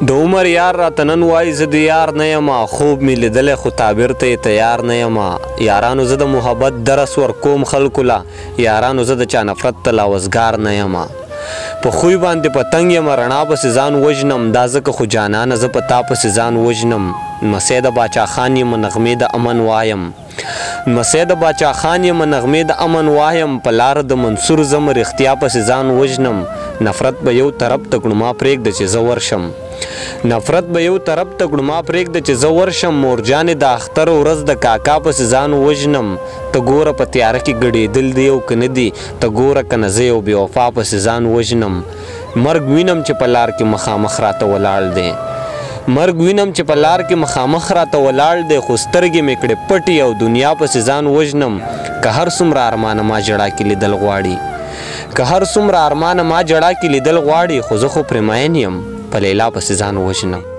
د عمر یار راته نن وایي زه د یار نه یمه خوب مې لیدلی خو تعبیر ته یې تیار نه یمه یارانو زه د محبت درس ورکوم خلکو له یارانو زه د چا نفرت ته لاوزګار نه یمه په خوی باندې پتنګ یم رڼا پسې ځان وژنم دا ځکه خو جانانه زه په تا پسې ځان وژنم لمسی د باچا خان یم نغمې د امن وایم لمسی د باچا خان یم نغمې د امن وایم په لاره د منصور زه م رښتیا پسې ځان وژنم نفرت به یو طرف ته کړو ما پرېږده چې زه ورشم نفرت به یو طرف ته کړو ما پرېږده چې زه ورشم مورجانې د اختر ورځ د کاکا پسې ځان وژنم ته ګوره په تیاره کې ګډېدل دی او که نه دي ته ګوره که نه زه یو بې وفا پسې ځان وژنم مرګ وینم چې په لار کې مخامخ راته ولاړ دی مرګ وینم چې په لار کې مخامخ راته ولاړ دی خو سترګې مې کړې پټې او دنیا پسې ځان وژنم که هر څومره ارمانه ما ژړا کې لیدل غواړي که هر څومره ارمانه ما جړا کې لیدل غواړي خو زه خو پرې مین یم په لیلا پسې ځان وژنم